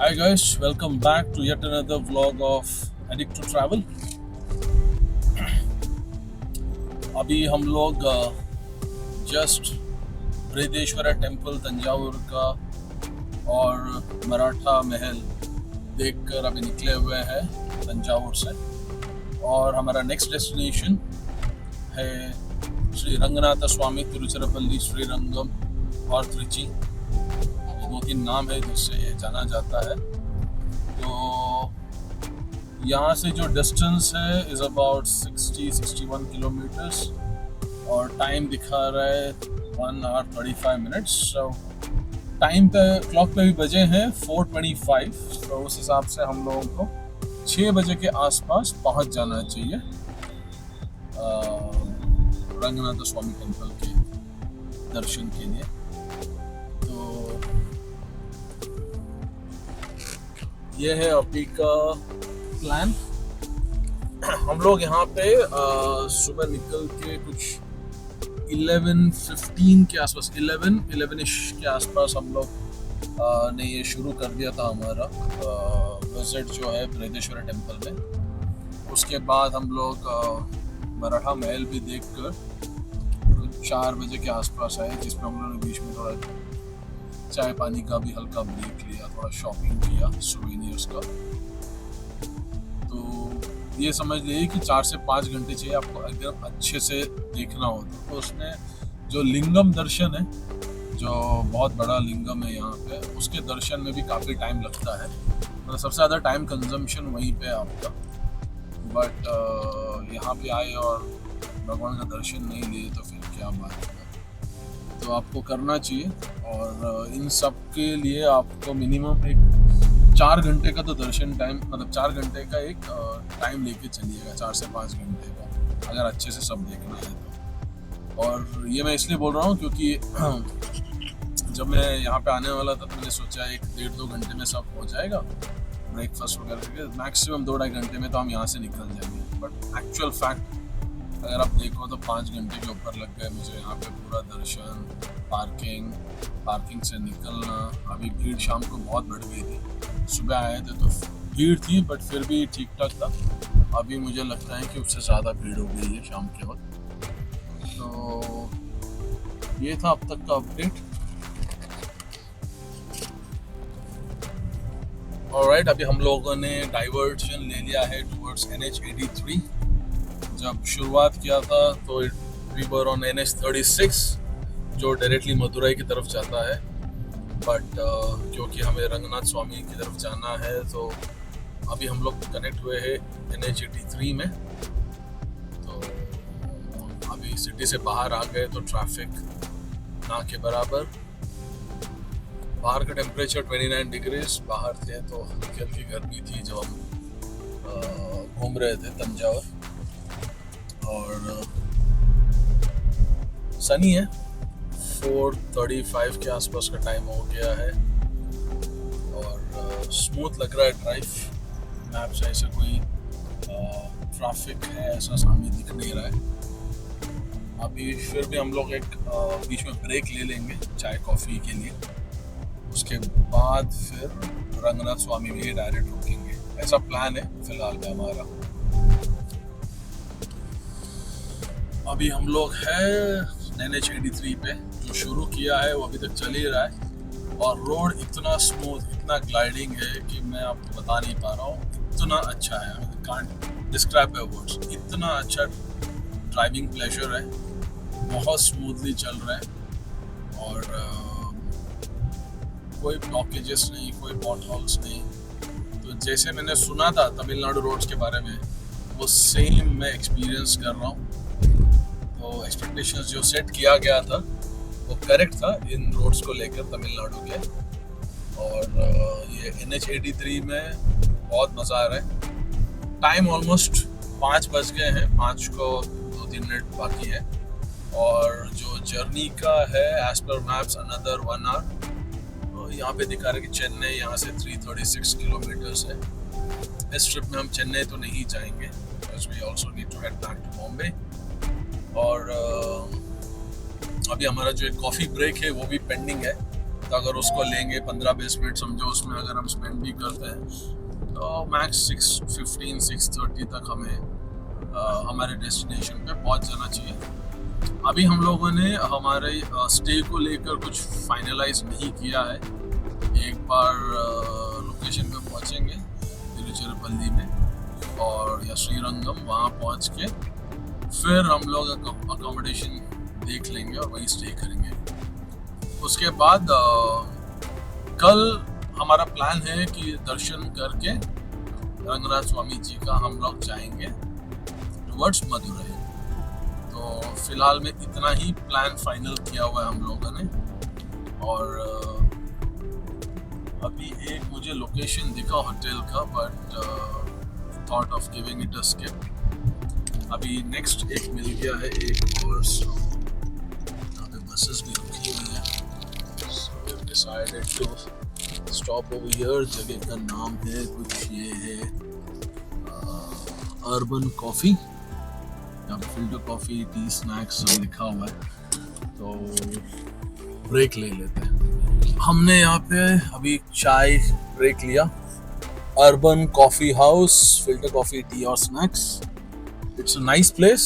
Hi guys, welcome back to yet another vlog of Addict to Travel. अभी हम लोग just Brihadeeswara temple Thanjavur का और मराठा महल देखकर अभी निकले हुए हैं तंजावुर से। और हमारा नेक्स्ट डेस्टिनेशन है श्री रंगनाथ स्वामी तिरुचिरापल्ली श्रीरंगम और त्रिची। दो तीन नाम है जिससे ये जाना जाता है। तो यहाँ से जो डिस्टेंस है इज़ अबाउट 60-61 किलोमीटर्स और टाइम दिखा रहा है 1 hour 35 minutes। सो टाइम पे क्लॉक पे भी बजे हैं 4:25। तो उस हिसाब से हम लोगों को 6 बजे के आसपास पहुँच जाना चाहिए रंगनाथ स्वामी टेम्पल के दर्शन के लिए। तो ये है अभी का प्लान। हम लोग यहाँ पे सुबह निकल के कुछ 11:15 के आसपास 11-ish के आसपास हम लोग ने ये शुरू कर दिया था हमारा विजिट जो है बृहदेश्वरा टेम्पल में। उसके बाद हम लोग मराठा महल भी देख कर 4 बजे के आसपास आए, जिसमें हम लोगों ने बीच में थोड़ा चाय पानी का भी हल्का ब्रेक लिया, थोड़ा शॉपिंग किया सोवेनियर्स का। तो ये समझ लीजिए कि 4 से 5 घंटे चाहिए आपको अगर अच्छे से देखना हो तो उसमें जो लिंगम दर्शन है, जो बहुत बड़ा लिंगम है यहाँ पे, उसके दर्शन में भी काफ़ी टाइम लगता है। मतलब सबसे ज़्यादा टाइम कंजम्पशन वहीं पे है आपका। बट यहाँ पे आए और भगवान का दर्शन नहीं लिए तो फिर क्या बात है। तो आपको करना चाहिए। और इन सब के लिए आपको मिनिमम एक 4 घंटे का तो दर्शन टाइम, मतलब 4 घंटे का एक टाइम लेके चलिएगा, 4 से 5 घंटे का, अगर अच्छे से सब देखना है तो। और ये मैं इसलिए बोल रहा हूँ क्योंकि जब मैं यहाँ पे आने वाला था तो मैंने सोचा 1-1.5-2 घंटे में सब हो जाएगा, ब्रेकफास्ट वगैरह करके मैक्सिमम 2-2.5 घंटे में तो हम यहाँ से निकल जाएंगे। बट एक्चुअल फैक्ट अगर आप देखो तो 5 घंटे के ऊपर लग गए मुझे यहाँ पे पूरा दर्शन, पार्किंग से निकलना। अभी भीड़ शाम को बहुत बढ़ गई थी, सुबह आए थे तो भीड़ थी बट फिर भी ठीक ठाक था। अभी मुझे लगता है कि उससे ज़्यादा भीड़ हो गई है शाम के वक्त। तो ये था अब तक का अपडेट। ऑलराइट, अभी हम लोगों ने डाइवर्जन ले लिया है टुवर्ड्स NH83। जब शुरुआत किया था तो वी वर ऑन NH36 जो डायरेक्टली मदुरई की तरफ जाता है। बट क्योंकि हमें रंगनाथ स्वामी की तरफ जाना है तो अभी हम लोग कनेक्ट हुए हैं NH83 में। तो अभी सिटी से बाहर आ गए तो ट्रैफिक ना के बराबर। बाहर का टेम्परेचर 29 डिग्रीज बाहर थे, तो हल्की हल्की गर्मी थी जब हम घूम रहे थे तंजावुर। और सनी है, 4:35 के आसपास का टाइम हो गया है और स्मूथ लग रहा है ड्राइव। मैप से ऐसा कोई ट्रैफिक है ऐसा सामने दिख नहीं रहा है। अभी फिर भी हम लोग एक बीच में ब्रेक ले लेंगे चाय कॉफ़ी के लिए, उसके बाद फिर रंगनाथ स्वामी में डायरेक्ट रुकेंगे, ऐसा प्लान है फिलहाल में हमारा। अभी हम लोग हैं NH83 पे, जो शुरू किया है वो अभी तक चल ही रहा है। और रोड इतना स्मूथ, इतना ग्लाइडिंग है कि मैं आपको बता नहीं पा रहा हूँ। इतना अच्छा है, I can't describe by words. इतना अच्छा ड्राइविंग प्लेजर है, बहुत स्मूथली चल रहा है और कोई ब्लॉकेजेस नहीं, कोई पॉट होल्स नहीं। तो जैसे मैंने सुना था तमिलनाडु रोड्स के बारे में, वो सेम मैं एक्सपीरियंस कर रहा हूँ। तो एक्सपेक्टेशंस जो सेट किया गया था वो करेक्ट था इन रोड्स को लेकर तमिलनाडु के। और ये NH83 में बहुत मज़ा आ रहा है। टाइम ऑलमोस्ट 5 बज गए हैं, 5 को 2-3 मिनट बाकी है। और जो जर्नी का है as per maps another 1 hour। तो यहाँ पे दिखा रहा है कि चेन्नई यहाँ से 336 किलोमीटर्स है। इस ट्रिप में हम चेन्नई तो नहीं जाएंगे, because we also need to head back to Bombay. और अभी हमारा जो एक कॉफ़ी ब्रेक है वो भी पेंडिंग है तो अगर उसको लेंगे 15-20 मिनट समझो, उसमें अगर हम स्पेंड भी करते हैं तो मैक्स 6:15 6:30 तक हमें हमारे डेस्टिनेशन पे पहुंच जाना चाहिए। अभी हम लोगों ने हमारे स्टे को लेकर कुछ फाइनलाइज नहीं किया है। एक बार लोकेशन पे पहुंचेंगे तिरुचिरापल्ली में और या श्रीरंगम, वहाँ पहुँच के फिर हम लोग अकोमोडेशन देख लेंगे और वहीं स्टे करेंगे। उसके बाद कल हमारा प्लान है कि दर्शन करके रंगनाथ स्वामी जी का हम लोग जाएंगे टुवर्ड्स मदुरई। तो फिलहाल में इतना ही प्लान फाइनल किया हुआ है हम लोगों ने। और अभी एक मुझे लोकेशन दिखा होटल का, but thought of giving it a skip. अभी नेक्स्ट एक मिल गया है, एक और यहाँ पे बसेस भी रुकी हुई है। So we've decided to stop over here। जगह का नाम है कुछ ये है अर्बन कॉफ़ी, यहाँ पे फिल्टर कॉफ़ी, टी, स्नैक्स सब लिखा हुआ है। तो ब्रेक ले लेते हैं। हमने यहाँ पे अभी चाय ब्रेक लिया। Urban coffee house, filter coffee, tea और snacks. It's a nice place,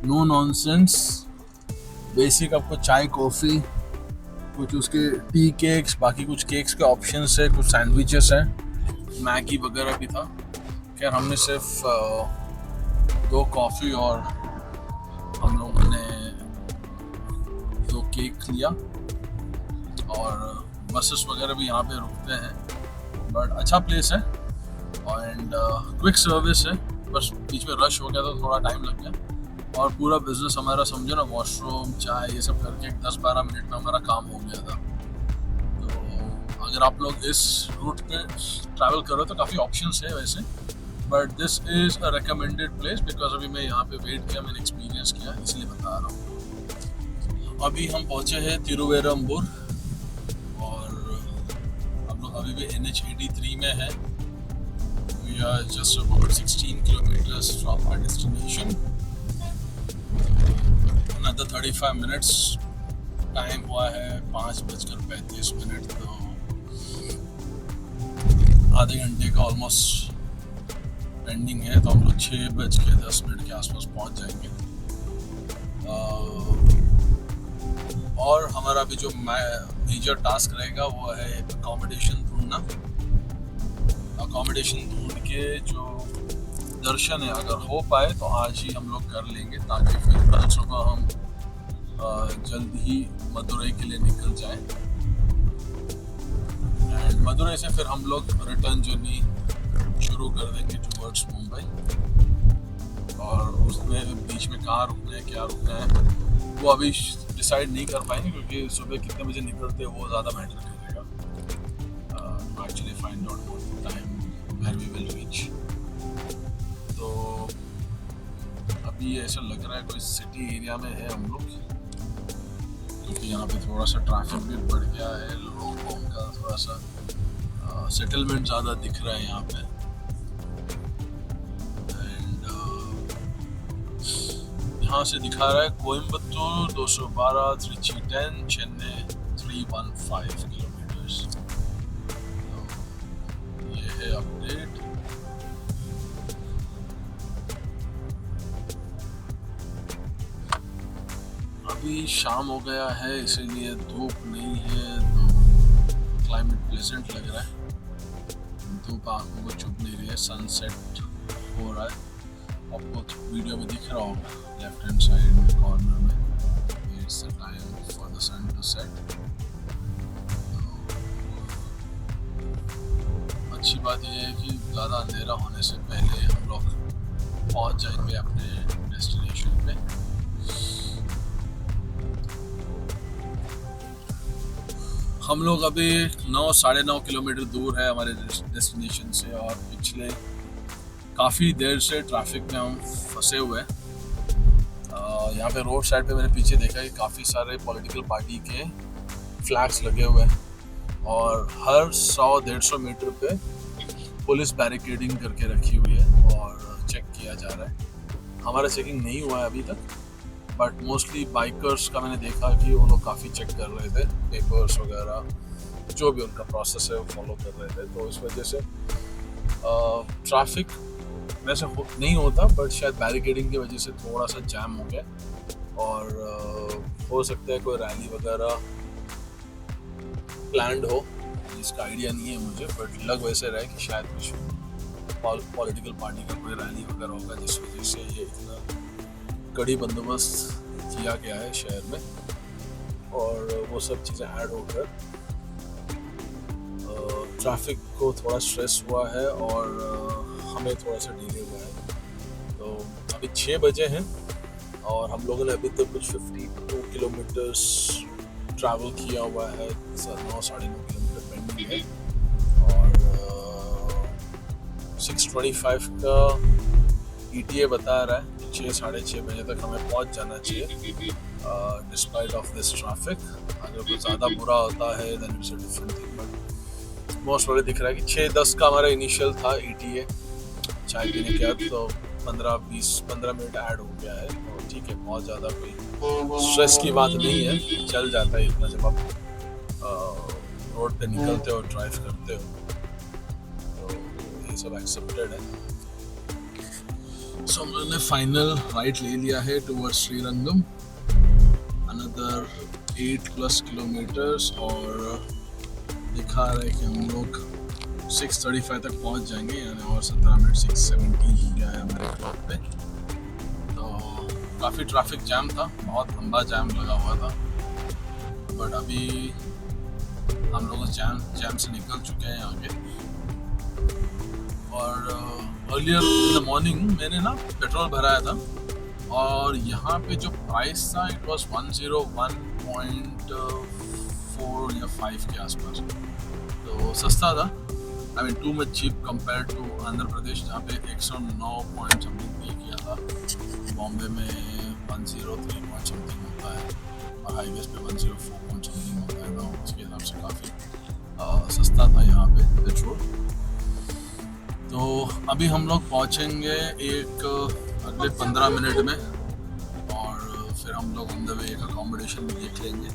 no nonsense, basic आपको चाय कॉफ़ी, कुछ उसके टी केक्स, बाकी कुछ केक्स के ऑप्शंस है, कुछ सैंडविचेस हैं, मैगी वगैरह भी था। खैर हमने सिर्फ 2 कॉफ़ी और हम लोगों ने 2 केक लिया। और बसेस वगैरह भी यहाँ पे रुकते हैं, बट अच्छा प्लेस है एंड क्विक सर्विस है। बस बीच में रश हो गया तो थोड़ा टाइम लग गया, और पूरा बिजनेस हमारा समझो ना, वॉशरूम, चाय, ये सब करके 10-12 मिनट में हमारा काम हो गया था। तो अगर आप लोग इस रूट पे ट्रैवल करो तो काफ़ी ऑप्शंस है वैसे, but this is a recommended place because अभी मैं यहाँ पे वेट किया, मैंने एक्सपीरियंस किया, इसलिए बता रहा हूँ। अभी हम पहुँचे हैं तिरुवेरम्बूर और हम लोग अभी भी NH83 में है। We are just about 16 kilometers from our destination. Another 35 minutes. Time हुआ है 5:35, तो आधे घंटे का ऑलमोस्ट पेंडिंग है। तो हम लोग 6:10 के आसपास पहुंच जाएंगे। और हमारा भी जो मेजर टास्क रहेगा वो है अकोमोडेशन ढूंढना। अकोमोडेशन ढूंढ के जो दर्शन है अगर हो पाए तो आज ही हम लोग कर लेंगे, ताकि फिर कल सुबह हम जल्द ही मदुरई के लिए निकल जाएं। एंड मदुरई से फिर हम लोग रिटर्न जर्नी शुरू कर देंगे टुवर्ड्स मुंबई। और उसमें बीच में कहाँ रुकना है, क्या रुकना है, वो अभी डिसाइड नहीं कर पाएंगे, क्योंकि सुबह कितने बजे निकलते हैं वो ज़्यादा मैटर करेगा। Actually find out what time where we will reach. तो अभी ऐसा लग रहा है कोई सिटी एरिया में है हम लोग, क्योंकि यहाँ पे थोड़ा सा ट्रैफिक भी बढ़ गया है, लोगों का थोड़ा सा सेटलमेंट ज़्यादा दिख रहा है यहाँ पे। एंड यहाँ से दिखा रहा है कोयम्बतूर 212, त्रिची 10, चेन्नई 315 किलोमीटर्स। तो ये है अपडेट। अभी शाम हो गया है, इसीलिए धूप नहीं है, तो क्लाइमेट प्लेजेंट लग रहा है। धूप आँखों को चुभ नहीं रही है, सनसेट हो रहा है। आपको वीडियो में दिख रहा होगा लेफ्ट हैंड साइड कॉर्नर में, it's the time for the sun to set. अच्छी बात यह है कि ज़्यादा अंधेरा होने से पहले हम लोग पहुंच जाएंगे अपने डेस्टिनेशन पे। हम लोग अभी 9-9.5 किलोमीटर दूर है हमारे डेस्टिनेशन से, और पिछले काफ़ी देर से ट्रैफिक में हम फंसे हुए हैं। यहाँ पे रोड साइड पे मैंने पीछे देखा कि काफ़ी सारे पॉलिटिकल पार्टी के फ्लैग्स लगे हुए हैं, और हर 100-150 मीटर पे पुलिस बैरिकेडिंग करके रखी हुई है और चेक किया जा रहा है। हमारा चेकिंग नहीं हुआ है अभी तक, बट मोस्टली बाइकर्स का मैंने देखा कि वो लोग काफ़ी चेक कर रहे थे, पेपर्स वगैरह जो भी उनका प्रोसेस है वो फॉलो कर रहे थे। तो इस वजह से ट्रैफिक वैसे नहीं होता, बट शायद बैरिकेडिंग की वजह से थोड़ा सा जैम हो गया, और हो सकता है कोई रैली वगैरह प्लान्ड हो, जिसका आइडिया नहीं है मुझे, बट लग वैसे रहा है कि शायद कुछ पॉलिटिकल पार्टी का कोई रैली वगैरह होगा, जिस वजह से ये इतना कड़ी बंदोबस्त किया गया है शहर में, और वो सब चीज़ें ऐड होकर ट्रैफिक को थोड़ा स्ट्रेस हुआ है और हमें थोड़ा सा डिले हुआ है। तो अभी 6 बजे हैं और हम लोगों ने अभी तक कुछ 52 किलोमीटर्स ट्रैवल किया हुआ है, 9 साढ़े 9 किलोमीटर पेंडिंग है, और 6:25 का ETA बता रहा है 6 साढ़े 6 बजे तक हमें पहुंच जाना चाहिए, डिस्पाइट ऑफ दिस ट्रैफिक। अगर कुछ ज़्यादा बुरा होता है then it's a different thing, but most वाले दिख रहा है कि 6:10 का हमारा इनिशियल था ETA चाय पीने के बाद, तो 15 मिनट ऐड हो गया है, तो ठीक है, बहुत ज़्यादा कोई स्ट्रेस की बात नहीं है, चल जाता है इतना जब आप रोड पे निकलते हो, ड्राइव करते हो, तो ये सब एक्सेप्टेड है। सो हम लोगों ने फाइनल राइट ले लिया है टुवर्ड्स श्रीरंगम, अनदर 8+ किलोमीटर्स, और दिखा रहा है कि हम लोग 6:35 तक पहुंच जाएंगे, यानी और 17 मिनट, 6:17 हो गया है हमारे क्लॉक पे। तो काफ़ी ट्रैफिक जैम था, बहुत लंबा जैम लगा हुआ था, बट अभी हम लोग उस जैम से निकल चुके हैं आगे। और अर्लियर इन द मॉर्निंग मैंने ना पेट्रोल भराया था, और यहाँ पे जो प्राइस था इट वॉज 101.4 या 5 के आसपास, तो सस्ता था, I mean too much cheap compare to Andhra Pradesh, जहाँ पे 109 पॉइंट समथिंग पे किया था, बॉम्बे में 103 पॉइंट समथिंग होता है, और हाईवेज पे 104 पॉइंट समथिंग होता है, तो उसके हिसाब से काफ़ी सस्ता था यहाँ पे पेट्रोल। तो अभी हम लोग पहुँचेंगे एक अगले 15 मिनट में, और फिर हम लोग ऑन द वे एक अकोमोडेशन भी देख लेंगे।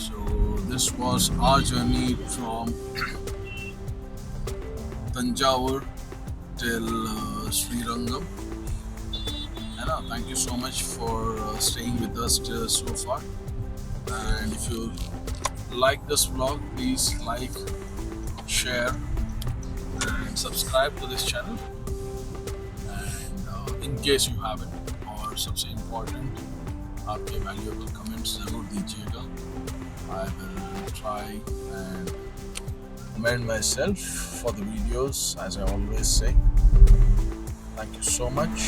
So this was our journey from Tanjavur till Srirangam. And thank you so much for staying with us so far. And if you like this vlog, please like, share, and subscribe to this channel. And in case you haven't, और सबसे important, आपके valuable comments ज़रूर दीजिएगा। I will try and commend myself for the videos, as I always say. Thank you so much.